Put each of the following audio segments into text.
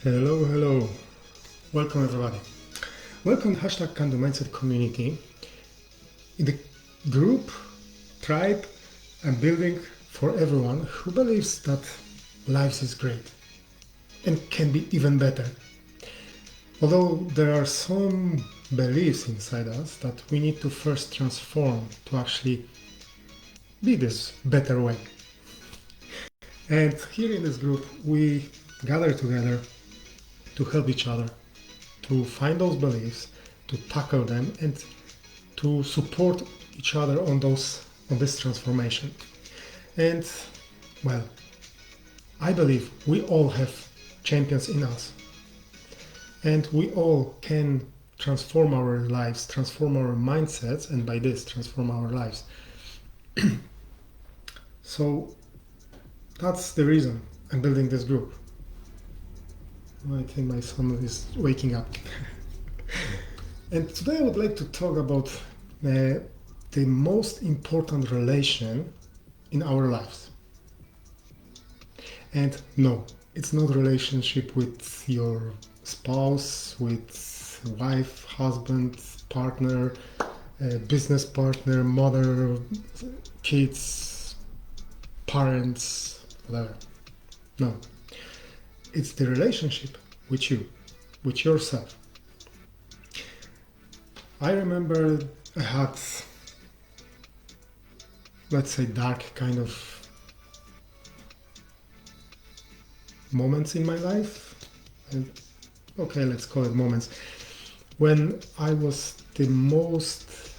Hello, hello. Welcome everybody. Welcome to Kindle Mindset community. In the group, tribe, I'm building for everyone who believes that life is great and can be even better. Although there are some beliefs inside us that we need to first transform to actually be this better way. And here in this group, we gather together to help each other, to find those beliefs, to tackle them, and to support each other on this transformation. And well, I believe we all have champions in us, and we all can transform our lives, transform our mindsets, and by this transform our lives. So that's the reason I'm building this group. I think my son is waking up. And today I would like to talk about the most important relation in our lives. And no, it's not relationship with your spouse, with wife, husband, partner, business partner, mother, kids, parents, whatever. No. It's the relationship with you, with yourself. I remember I had, let's say, dark kind of moments in my life. And okay, let's call it moments. When I was the most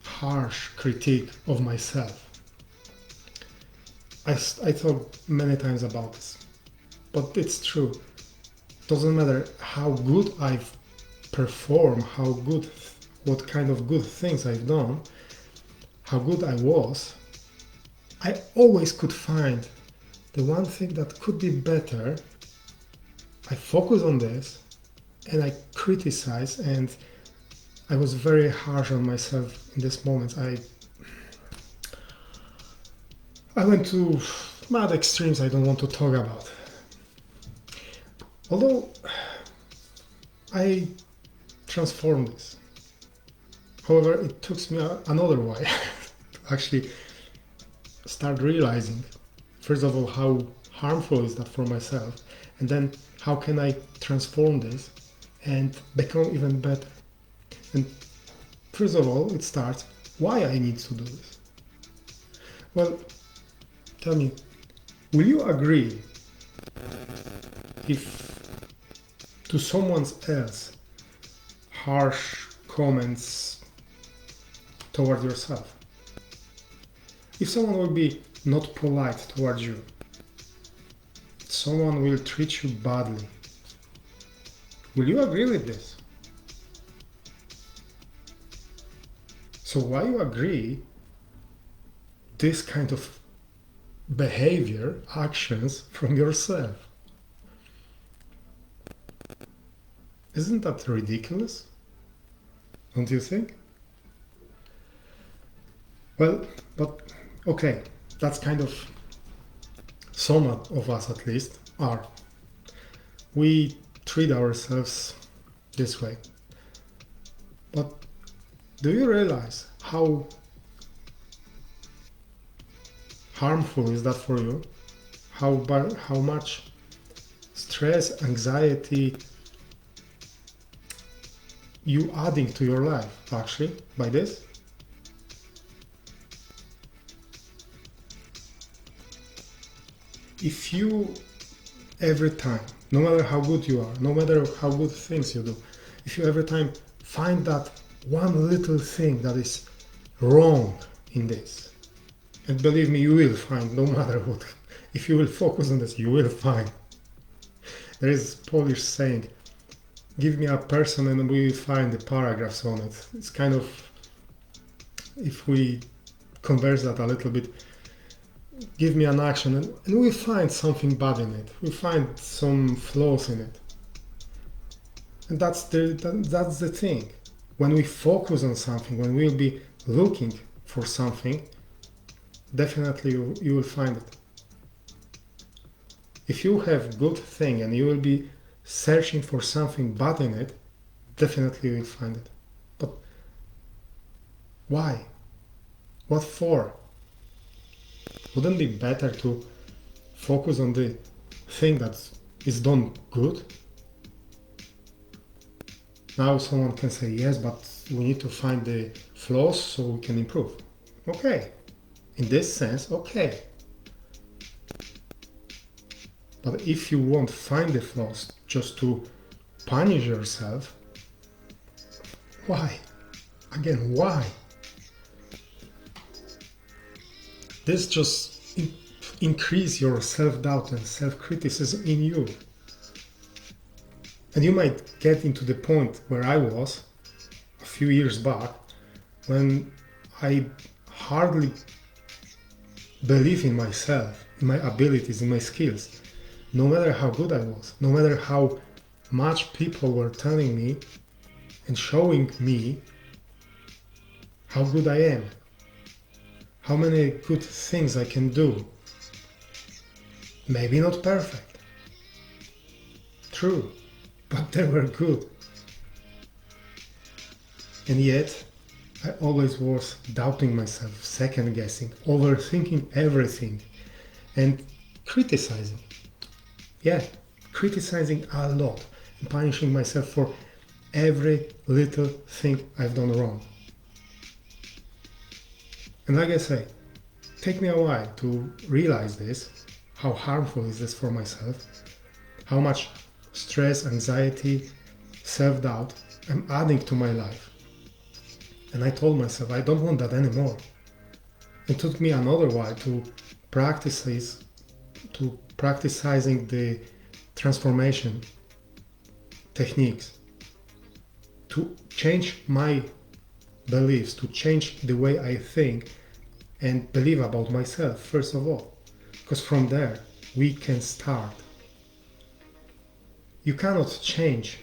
harsh critique of myself. I thought many times about this. But it's true. Doesn't matter how good I've performed, what kind of good things I've done, how good I was, I always could find the one thing that could be better. I focus on this and I criticize, and I was very harsh on myself in this moment. I went to mad extremes I don't want to talk about. Although I transformed this. However, it took me another while to actually start realizing, first of all, how harmful is that for myself, and then how can I transform this and become even better. And first of all, it starts why I need to do this. Well, tell me, will you agree if to someone else harsh comments toward yourself? If someone will be not polite towards you, someone will treat you badly, will you agree with this? So why you agree this kind of behavior, actions from yourself? Isn't that ridiculous? Don't you think? Well, but okay, that's kind of some of us at least are. We treat ourselves this way. But do you realize how harmful is that for you? How much stress, anxiety you adding to your life actually by this? If you every time, no matter how good you are, no matter how good things you do, if you every time find that one little thing that is wrong in this, and believe me, you will find, no matter what, if you will focus on this, you will find. There is a Polish saying, give me a person and we will find the paragraphs on it. It's kind of, if we converse that a little bit, give me an action and we find something bad in it. We find some flaws in it. And that's the thing. When we focus on something, when we'll be looking for something, definitely you will find it. If you have good thing and you will be searching for something bad in it, definitely you will find it. But why? What for? Wouldn't it be better to focus on the thing that is done good? Now someone can say, yes, but we need to find the flaws so we can improve. Okay, in this sense, okay. But if you won't find the flaws just to punish yourself, why? Again, why? This just increase your self-doubt and self-criticism in you. And you might get into the point where I was a few years back, when I hardly believe in myself, in my abilities, in my skills. No matter how good I was, no matter how much people were telling me and showing me how good I am, how many good things I can do. Maybe not perfect, true, but they were good. And yet, I always was doubting myself, second guessing, overthinking everything, and criticizing. Yeah, criticizing a lot and punishing myself for every little thing I've done wrong. And like I say, take me a while to realize this, how harmful is this for myself, how much stress, anxiety, self-doubt I'm adding to my life. And I told myself I don't want that anymore. It took me another while to practicing the transformation techniques, to change my beliefs, to change the way I think and believe about myself, first of all. Because from there, we can start. You cannot change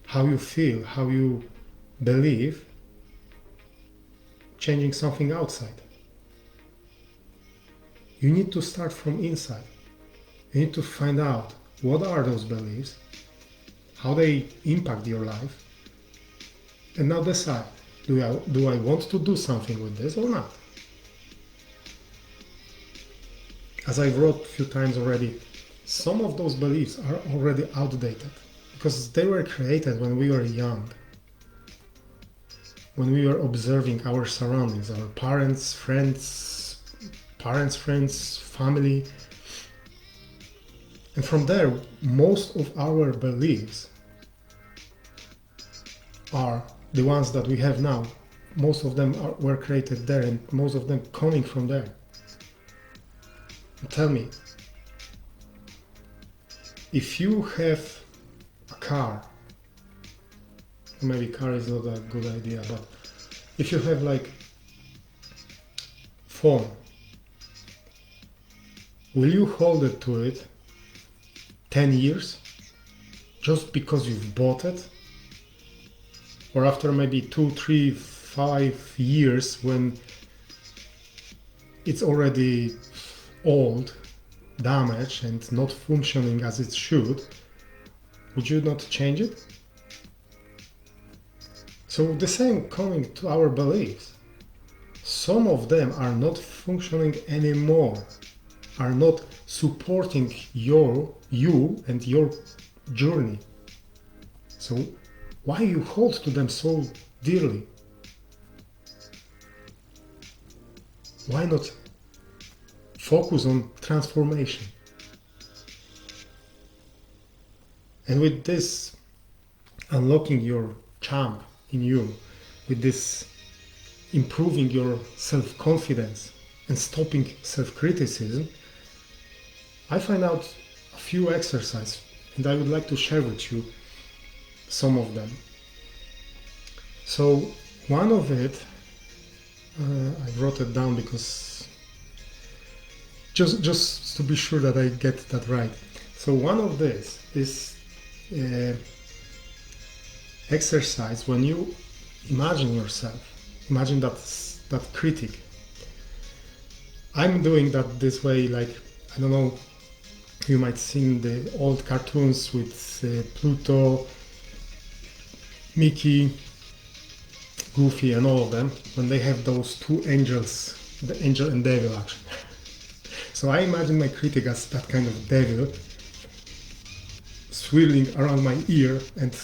how you feel, how you believe, changing something outside. You need to start from inside. You need to find out what are those beliefs, how they impact your life, and now decide, do I want to do something with this or not? As I wrote a few times already, some of those beliefs are already outdated because they were created when we were young, when we were observing our surroundings, our parents, friends, family. And from there, most of our beliefs are the ones that we have now. Most of them were created there, and most of them coming from there. Tell me, if you have a car, maybe car is not a good idea, but if you have like phone, will you hold it to it 10 years just because you've bought it? Or after maybe 2, 3, 5 years, when it's already old, damaged and not functioning as it should, would you not change it? So the same coming to our beliefs. Some of them are not functioning anymore, are not supporting you and your journey. So why you hold to them so dearly? Why not focus on transformation? And with this, unlocking your charm in you, with this improving your self-confidence and stopping self-criticism, I find out a few exercises, and I would like to share with you some of them. So one of it, I wrote it down because just to be sure that I get that right. So one of this is exercise when you imagine yourself, imagine that critic. I'm doing that this way, like, I don't know, You might see the old cartoons with Pluto, Mickey, Goofy, and all of them, when they have those two angels, the angel and devil actually. So I imagine my critic as that kind of devil swirling around my ear and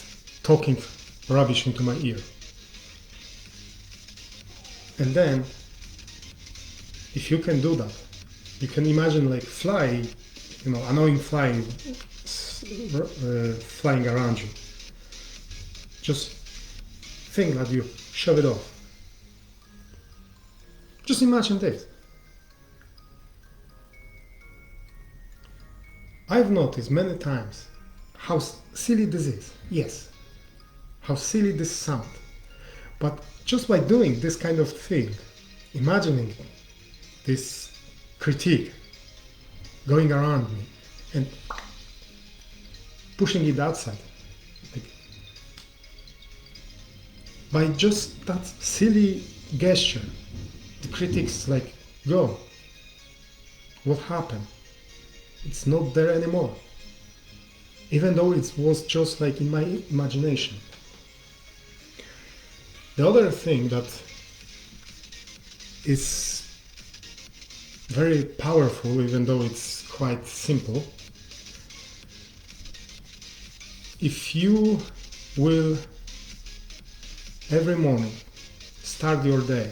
talking rubbish into my ear. And then, if you can do that, you can imagine like fly, annoying fly flying around you. Just think that you shove it off. Just imagine this. I've noticed many times how silly this is. Yes, how silly this sounds. But just by doing this kind of thing, imagining this critique going around me and pushing it outside, like, by just that silly gesture, the critics like, go, what happened? It's not there anymore. Even though it was just like in my imagination. The other thing that is very powerful, even though it's quite simple, if you will every morning start your day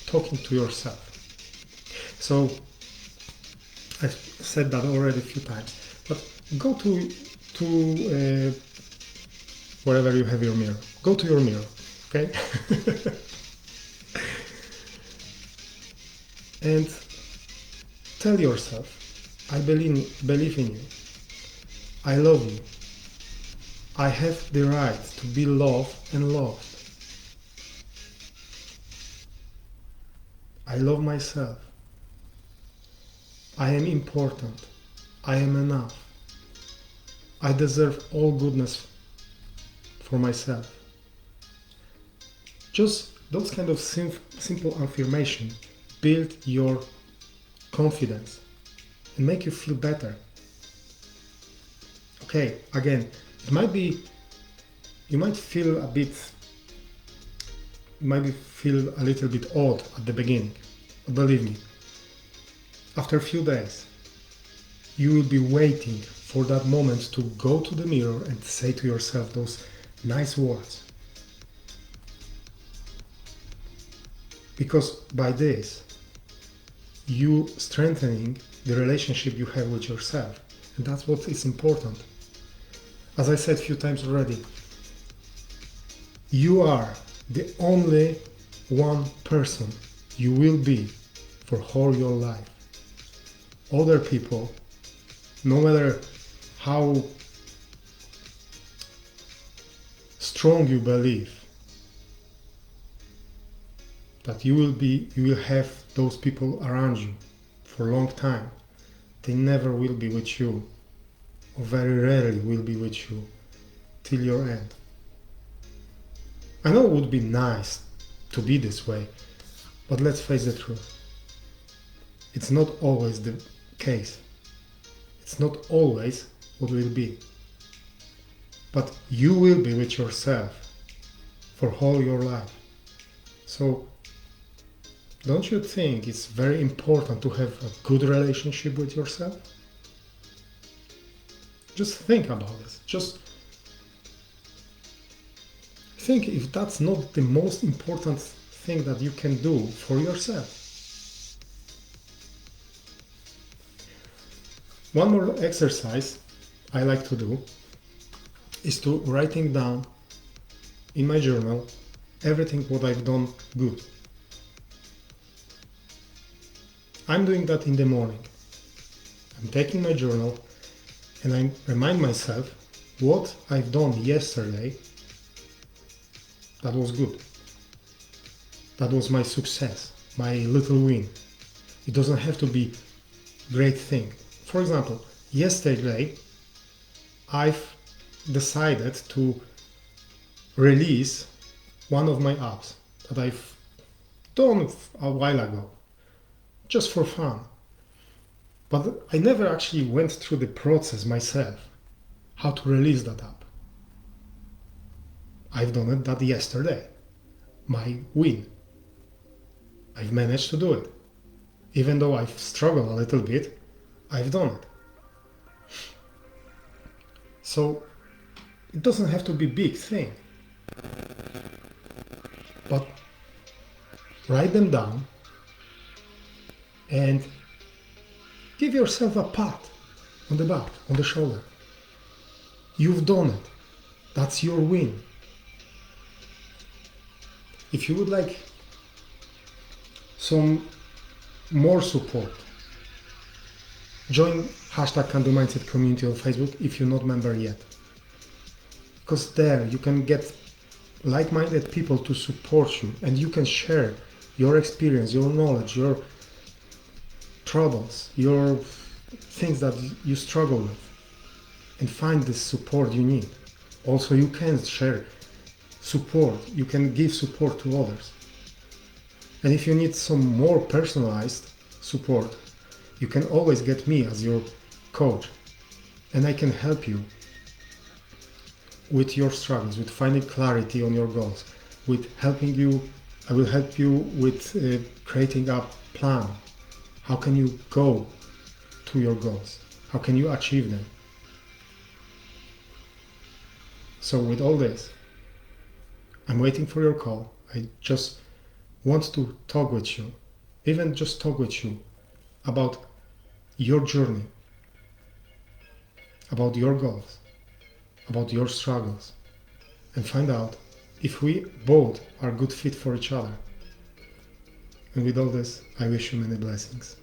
talking to yourself. So I've said that already a few times, but go to wherever you have your mirror. Go to your mirror, okay? And tell yourself, I believe in you. I love you. I have the right to be loved and loved. I love myself. I am important. I am enough. I deserve all goodness for myself. Just those kind of simple affirmation build your confidence and make you feel better. Okay, again, it might be, you might feel a little bit odd at the beginning, but believe me, after a few days, you will be waiting for that moment to go to the mirror and say to yourself those nice words. Because by this, you strengthening the relationship you have with yourself. And that's what is important. As I said a few times already, you are the only one person you will be for whole your life. Other people, no matter how strong you believe that you will have those people around you for a long time, they never will be with you, or very rarely will be with you till your end. I know it would be nice to be this way, but let's face the truth. It's not always the case. It's not always what will be. But you will be with yourself for whole your life. So don't you think it's very important to have a good relationship with yourself? Just think about this. Just think if that's not the most important thing that you can do for yourself. One more exercise I like to do is to writing down in my journal everything what I've done good. I'm doing that in the morning. I'm taking my journal and I remind myself what I've done yesterday that was good. That was my success, my little win. It doesn't have to be a great thing. For example, yesterday I've decided to release one of my apps that I've done a while ago, just for fun. But I never actually went through the process myself, how to release that app. I've done it that yesterday. My win. I've managed to do it. Even though I've struggled a little bit, I've done it. So it doesn't have to be a big thing. But write them down and give yourself a pat on the back, on the shoulder. You've done it. That's your win. If you would like some more support, join #CandoMindset community on Facebook if you're not member yet. Because there you can get like-minded people to support you, and you can share your experience, your knowledge, your troubles, your things that you struggle with, and find the support you need. Also, you can share support, you can give support to others. And if you need some more personalized support, you can always get me as your coach, and I can help you with your struggles, with finding clarity on your goals, with helping you. I will help you with creating a plan. How can you go to your goals? How can you achieve them? So with all this, I'm waiting for your call. I just want to talk with you, even just talk with you about your journey, about your goals, about your struggles, and find out if we both are good fit for each other. And with all this, I wish you many blessings.